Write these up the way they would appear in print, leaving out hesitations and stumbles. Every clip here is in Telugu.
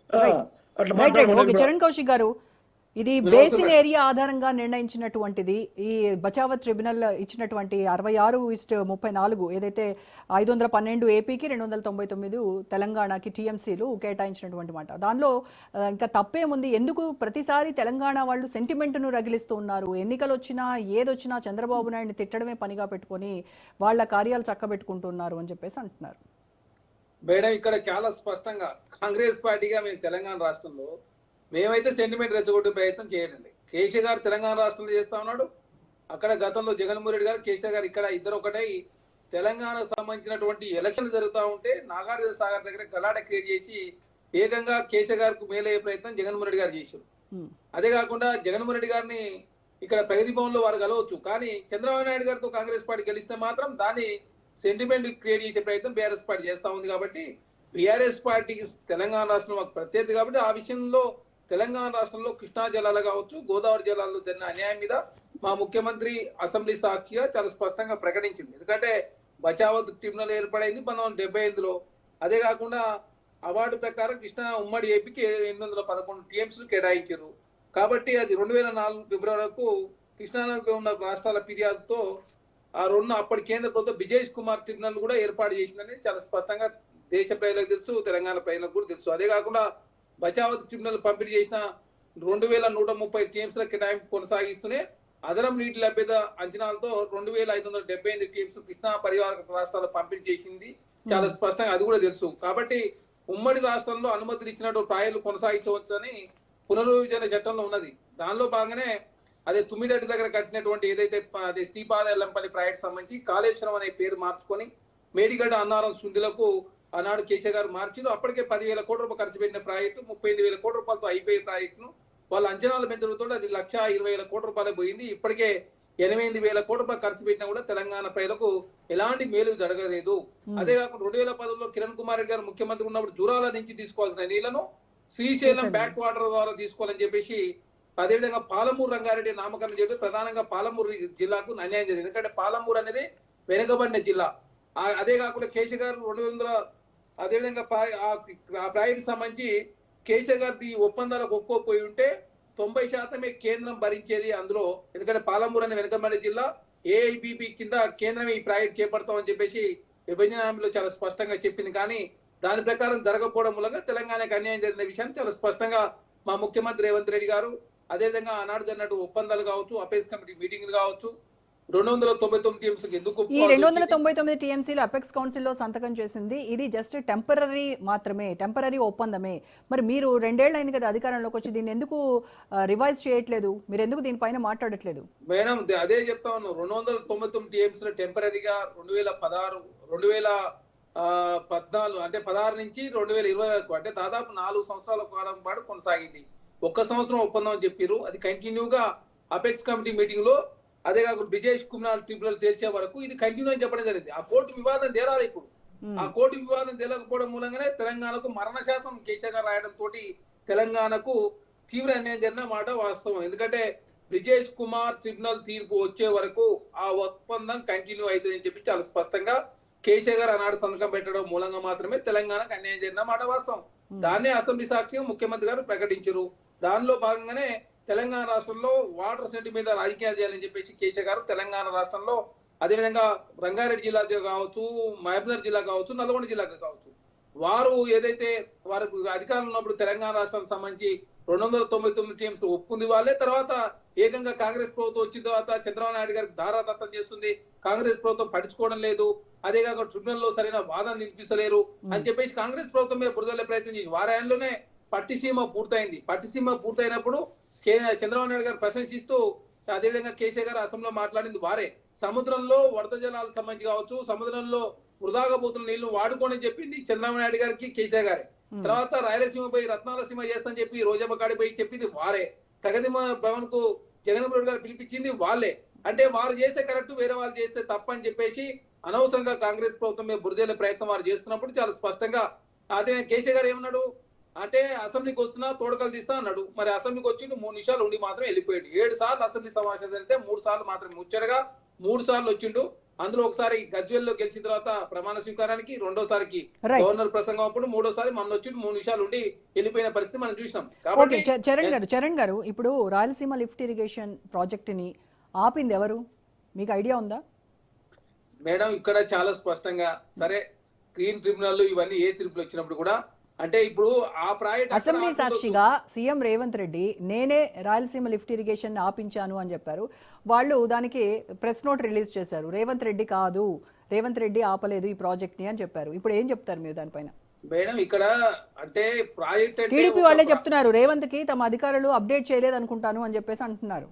రైట్ అట్లా రైట్ రైట్ ఓకే. మాట్లాడమనేది కూడా. చరణ్ కౌశిక్ గారు, ఇది నమస్తే బేసిన్ మేడం. ఏరియా ఆధారంగా నిర్ణయించినటువంటిది. ఈ బచావత్ ట్రిబ్యునల్ ఇచ్చినటువంటి 66:34 ఏదైతే 512 ఏపీకి 299 తెలంగాణకి టీఎంసీలు కేటాయించినటువంటి మాట. దానిలో ఇంకా తప్పేముంది? ఎందుకు ప్రతిసారి తెలంగాణ వాళ్ళు సెంటిమెంట్ను రగిలిస్తూ ఉన్నారు? ఎన్నికలు వచ్చినా ఏదొచ్చినా చంద్రబాబు నాయుడిని తిట్టడమే పనిగా పెట్టుకొని వాళ్ళ కార్యాలు చక్కబెట్టుకుంటున్నారు అని చెప్పేసి అంటున్నారు. మేడం, ఇక్కడ చాలా స్పష్టంగా కాంగ్రెస్ పార్టీగా మేము తెలంగాణ రాష్ట్రంలో మేమైతే సెంటిమెంట్ రెచ్చగొట్టే ప్రయత్నం చేయడండి. కేసీఆర్ గారు తెలంగాణ రాష్ట్రంలో చేస్తా ఉన్నాడు. అక్కడ గతంలో జగన్మోహన్ రెడ్డి గారు, కేసీఆర్ గారు ఇక్కడ ఇద్దరు ఒకటై తెలంగాణకు సంబంధించినటువంటి ఎలక్షన్లు జరుగుతూ ఉంటే నాగార్జున సాగర్ దగ్గర గలాట క్రియేట్ చేసి ఏకంగా కేసీఆర్ గారికి మేలయ్యే ప్రయత్నం జగన్మోహన్ రెడ్డి గారు చేశారు. అదే కాకుండా జగన్మోహన్ రెడ్డి గారిని ఇక్కడ ప్రగతి భవన్లో వారు కలవచ్చు, కానీ చంద్రబాబు నాయుడు గారితో కాంగ్రెస్ పార్టీ గెలిస్తే మాత్రం దాన్ని సెంటిమెంట్ క్రియేట్ చేసే ప్రయత్నం బీఆర్ఎస్ పార్టీ చేస్తూ ఉంది. కాబట్టి బీఆర్ఎస్ పార్టీకి తెలంగాణ రాష్ట్రంలో మాకు ప్రత్యేకత కాబట్టి ఆ విషయంలో తెలంగాణ రాష్ట్రంలో కృష్ణా జలాలు కావచ్చు, గోదావరి జలాల్లో జరిగిన అన్యాయం మీద మా ముఖ్యమంత్రి అసెంబ్లీ సాక్షిగా చాలా స్పష్టంగా ప్రకటించింది. ఎందుకంటే బచావత్ ట్రిబ్యునల్ ఏర్పడైంది 1978లో. అదే కాకుండా అవార్డు ప్రకారం కృష్ణా ఉమ్మడి ఏపీకి 811 టీఎంసీలు కేటాయించారు. కాబట్టి అది 2004 ఫిబ్రవరి వరకు కృష్ణానదిపై ఉన్న రాష్ట్రాల ఫిర్యాదుతో ఆ రెండు అప్పటి కేంద్ర ప్రభుత్వం విజయ్ కుమార్ ట్రిబ్యునల్ కూడా ఏర్పాటు చేసిందని చాలా స్పష్టంగా దేశ ప్రజలకు తెలుసు, తెలంగాణ ప్రజలకు కూడా తెలుసు. అదే కాకుండా బచావత్ ట్రిబ్యునల్ పంపిణీ చేసిన 2130 టీఎంసీల కేటాయింపు కొనసాగిస్తూనే అదనం నీటి లభ్యత అంచనాలతో 2578 టీఎంసీ కృష్ణా పరివాహక రాష్ట్రాలు పంపిణీ చేసింది చాలా స్పష్టంగా అది కూడా తెలుసు. కాబట్టి ఉమ్మడి రాష్ట్రంలో అనుమతులు ఇచ్చినట్టు ప్రాయాలు కొనసాగించవచ్చు అని పునర్విభజన చట్టంలో ఉన్నది. దానిలో భాగంగానే అదే తుమ్మిడటి దగ్గర కట్టినటువంటి ఏదైతే అదే శ్రీపాద ఎల్లంపల్లి ప్రాజెక్ట్ సంబంధించి కాళేశ్వరం అనే పేరు మార్చుకొని మేడిగడ్డ అన్నారం సుందిలకు ఆనాడు కేసీఆర్ గారు మార్చిలో అప్పటికే 10,000 కోట్ల రూపాయలు ఖర్చు పెట్టిన ప్రాజెక్టు 35,000 కోట్ల రూపాయలతో అయిపోయే ప్రాజెక్టును వాళ్ళ అంచనాలు పెంచడంతో అది 1,20,000 కోట్ల రూపాయలు పోయింది. ఇప్పటికే 8,000 కోట్ల రూపాయలు ఖర్చు పెట్టినా కూడా తెలంగాణ ప్రజలకు ఎలాంటి మేలు జరగలేదు. అదే కాకుండా 2010లో కిరణ్ కుమార్ రెడ్డి గారు ముఖ్యమంత్రి ఉన్నప్పుడు జూరాల నుంచి తీసుకోవాల్సిన నీళ్లను శ్రీశైలం బ్యాక్ వాటర్ ద్వారా తీసుకోవాలని చెప్పేసి, అదేవిధంగా పాలమూరు రంగారెడ్డి నామకరణం చెప్పి ప్రధానంగా పాలమూరు జిల్లాకు అన్యాయం జరిగింది. ఎందుకంటే పాలమూరు అనేది వెనుకబడిన జిల్లా. అదే కాకుండా కేసీఆర్ గారు 200 అదేవిధంగా ఆ ప్రాజెక్టు సంబంధించి కేసీఆర్ గారి ఒప్పందాలకు ఒప్పుకోపోయి ఉంటే 90% కేంద్రం భరించేది అందులో. ఎందుకంటే పాలమూరు అనే వెనుకబడిన జిల్లా, ఏఐబిబి కింద కేంద్రమే ఈ ప్రాజెక్ట్ చేపడతామని చెప్పేసి విభజన హామీలో చాలా స్పష్టంగా చెప్పింది. కానీ దాని ప్రకారం జరగకపోవడం మూలంగా తెలంగాణకు అన్యాయం జరిగిన విషయాన్ని చాలా స్పష్టంగా మా ముఖ్యమంత్రి రేవంత్ రెడ్డి గారు, అదేవిధంగా ఆనాడు జరిగినట్టు ఒప్పందాలు కావచ్చు, అపేక్స్ కమిటీ మీటింగ్లు కావచ్చు, 299 టీఎంసీకి ఎందుకు ఈ 299 టీఎంసీలు అపెక్స్ కౌన్సిల్లో సంతకం చేసింది. ఇది జస్ట్ టెంపరరీ మాత్రమే, టెంపరరీ ఒప్పందమే. మరి మీరు 2 ఏళ్ళు అయింది కదా అధికారంలోకి వచ్చి, దీన్ని ఎందుకు రివైజ్ చేయట్లేదు? మీరు ఎందుకు దీనిపైన మాట్లాడట్లేదు? మేడం, అదే చెప్తా ఉన్నాం. 299 టీఎంసీలు టెంపరరీగా 2014 అంటే 16 నుంచి 2020 వరకు, అంటే దాదాపు 4 సంవత్సరాల కాలం పాటు కొనసాగింది. 1 సంవత్సరం ఒప్పందం అని చెప్పారు. అది కంటిన్యూగా అపెక్స్ కమిటీ మీటింగ్ లో, అదే కాకుండా విజయ్ కుమార్ ట్రిబ్యునల్ తేల్చే వరకు ఇది కంటిన్యూ అని చెప్పడం జరిగింది. ఆ కోర్టు వివాదం తేలాలి. ఇప్పుడు ఆ కోర్టు వివాదం తేలకపోవడం మూలంగానే తెలంగాణకు మరణ శాసనం కేసీఆర్ గారు రాయడం తోటి తెలంగాణకు తీవ్ర అన్యాయం జరిగిన మాట వాస్తవం. ఎందుకంటే విజయ్ కుమార్ ట్రిబ్యునల్ తీర్పు వచ్చే వరకు ఆ ఒప్పందం కంటిన్యూ అవుతుందని చెప్పి చాలా స్పష్టంగా కేసీఆర్ గారు ఆనాడు సంతకం పెట్టడం మూలంగా మాత్రమే తెలంగాణకు అన్యాయం జరిగిన మాట వాస్తవం. దాన్నే అసెంబ్లీ సాక్షిగా ముఖ్యమంత్రి గారు ప్రకటించారు. దానిలో భాగంగానే తెలంగాణ రాష్ట్రంలో వాటర్ సెంటి మీద రాజకీయాలు చేయాలని చెప్పేసి కేసీఆర్ గారు తెలంగాణ రాష్ట్రంలో, అదేవిధంగా రంగారెడ్డి జిల్లా కావచ్చు, మహబూబ్నగర్ జిల్లా కావచ్చు, నల్గొండ జిల్లా కావచ్చు, వారు ఏదైతే వారు అధికారంలో ఉన్నప్పుడు తెలంగాణ రాష్ట్రానికి సంబంధించి 299 టీఎంసీ ఒప్పుకుంది వాళ్ళే. తర్వాత ఏకంగా కాంగ్రెస్ ప్రభుత్వం వచ్చిన తర్వాత చంద్రబాబు నాయుడు గారికి ధారాదత్తం చేస్తుంది, కాంగ్రెస్ ప్రభుత్వం పట్టించుకోవడం లేదు, అదే కాకుండా ట్రిబ్యునల్ లో సరైన వాదన నిలిపిస్తలేరు అని చెప్పేసి కాంగ్రెస్ ప్రభుత్వం మీద బురదలే ప్రయత్నం చేసి వారాయంలోనే పట్టిసీమ పూర్తయింది. పట్టిసీమ పూర్తయినప్పుడు చంద్రబాబు నాయుడు గారు ప్రశంసిస్తూ, అదేవిధంగా కేసీఆర్ గారు అసెంబ్లీలో మాట్లాడింది వారే. సముద్రంలో వరద జలాలకు సంబంధించి కావచ్చు, సముద్రంలో వృధాగా పోతున్న నీళ్లు వాడుకోని చెప్పింది చంద్రబాబు నాయుడు గారికి కేసీఆర్ గారే. తర్వాత రాయలసీమపై రత్నాలసీమ చేస్తని చెప్పి రోజమ్మ కాడిపోయి చెప్పింది వారే. ప్రగతి భవన్ కు జగన్మోహన్ రెడ్డి గారు పిలిపించింది వాళ్ళే. అంటే వారు చేస్తే కరెక్ట్, వేరే వాళ్ళు చేస్తే తప్పని చెప్పేసి అనవసరంగా కాంగ్రెస్ ప్రభుత్వం మీద బురదేళ్ల ప్రయత్నం వారు చేస్తున్నప్పుడు చాలా స్పష్టంగా అదే కేసీఆర్ గారు ఏమన్నాడు అంటే, అసెంబ్లీకి వస్తున్నా తోడకలు తీస్తా అన్నాడు. మరి అసెంబ్లీకి వచ్చి 3 నిమిషాలు ఉండి మాత్రం వెళ్ళిపోయాడు. 7 సార్లు అసెంబ్లీ సమావేశం జరిగితే 3 సార్లు మాత్రం ముచ్చటగా 3 సార్లు వచ్చిండు. అందులో ఒకసారి గజ్వేల్లో గెలిచిన తర్వాత ప్రమాణ స్వీకారానికి, రెండోసారికి Right. గవర్నర్ ప్రసంగం అప్పుడు, మూడోసారి మన వచ్చి 3 నిమిషాలు ఉండి వెళ్ళిపోయిన పరిస్థితి మనం చూసినాం. ఓకే చరణ్ గారు ఇప్పుడు రాయలసీమ లిఫ్ట్ ఇరిగేషన్ ప్రాజెక్టుని ఆపింది ఎవరు, మీకు ఐడియా ఉందా? మేడం ఇక్కడ చాలా స్పష్టంగా సరే గ్రీన్ ట్రిబ్యునల్ ఇవన్నీ ఏ తీర్పులు వచ్చినప్పుడు కూడా అంటే ఇప్పుడు ఆ ప్రాజెక్ట్ అసెంబ్లీ సాక్షిగా సీఎం రేవంత్ రెడ్డి నేనే రాయలసీమ లిఫ్ట్ ఇరిగేషన్ ఆపించాను అని చెప్పారు. వాళ్ళు దానికి ప్రెస్ నోట్ రిలీజ్ చేశారు. రేవంత్ రెడ్డి కాదు, రేవంత్ రెడ్డి ఆపలేదు ఈ ప్రాజెక్ట్ని అని చెప్పారు. ఇప్పుడు ఏం చెప్తారు మీరు దానిపైన? మేడం ఇక్కడ అంటే ప్రాజెక్ట్ టీడీపీ వాళ్ళే చెప్తున్నారు రేవంత్ కి తమ అధికారులు అప్డేట్ చేయలేదు అనుకుంటాను అని చెప్పేసి అంటున్నారు.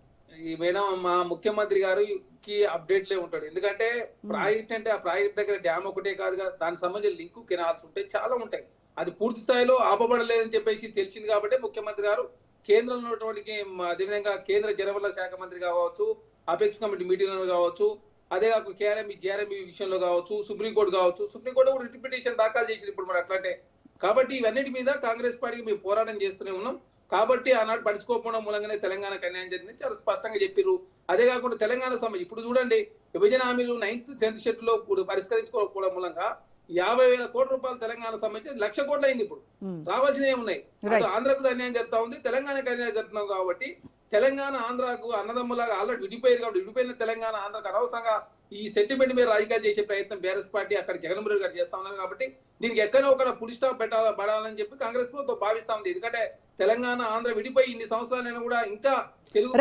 ఈ మేడం మా ముఖ్యమంత్రి గారికి అప్డేట్లే ఉంటాడు. ఎందుకంటే ప్రాజెక్ట్ అంటే ఆ ప్రాజెక్ట్ దగ్గర డ్యామ్ ఒకటే కాదు కదా, దానికి సంబంధించిన లింకు కెనాల్స్ ఉంటాయి, చాలా ఉంటాయి. అది పూర్తి స్థాయిలో ఆపబడలేదని చెప్పేసి తెలిసింది కాబట్టి ముఖ్యమంత్రి గారు కేంద్రంలో ఉన్నటువంటి అదేవిధంగా కేంద్ర జలవనరుల శాఖ మంత్రి కావచ్చు, అపెక్స్ కమిటీ మీటింగ్ కావచ్చు, అదే కాకుండా జేఆర్ఎంఈ విషయంలో కావచ్చు, సుప్రీంకోర్టు కావచ్చు, సుప్రీంకోర్టు కూడా రిట్ పిటిషన్ దాఖలు చేసింది ఇప్పుడు మరి అట్లాంటే. కాబట్టి ఇవన్నిటి మీద కాంగ్రెస్ పార్టీకి మేము పోరాటం చేస్తూనే ఉన్నాం. కాబట్టి ఆనాడు పడుచుకోకపోవడం మూలంగానే తెలంగాణకు అన్యాయం జరిగింది చాలా స్పష్టంగా చెప్పిర్రు. అదే కాకుండా తెలంగాణ సమస్య ఇప్పుడు చూడండి, విభజన హామీలు 9th 10th షెడ్యూల్లో పరిష్కరించుకోకపోవడం మూలంగా 50,000 కోట్ల రూపాయలు తెలంగాణ సంబంధించి 1,00,000 కోట్లు అయింది. ఇప్పుడు రావాల్సినవి ఏమున్నాయి? ఆంధ్రకు అన్యాయం జరుగుతా ఉంది, తెలంగాణకు అన్యాయం జరుగుతున్నాం. కాబట్టి తెలంగాణ ఆంధ్రాకు అన్నదమ్ములాగా ఆల్రెడీ విడిపోయారు. కాబట్టి విడిపోయిన తెలంగాణ ఆంధ్రాకు అనవసరంగా ఈ సెంటిమెంట్ మీద రాజకీయాలు చేసే ప్రయత్నం బీఆర్ఎస్ పార్టీ అక్కడ జగన్మోహన్ రెడ్డి గారు చేస్తా ఉన్నారు. కాబట్టి దీనికి ఎక్కడో ఒక పులి స్టాప్ పడాలని చెప్పి కాంగ్రెస్ ప్రభుత్వం భావిస్తా ఉంది. ఎందుకంటే తెలంగాణ ఆంధ్ర విడిపోయి ఇన్ని సంవత్సరాలైనా కూడా ఇంకా తెలుగు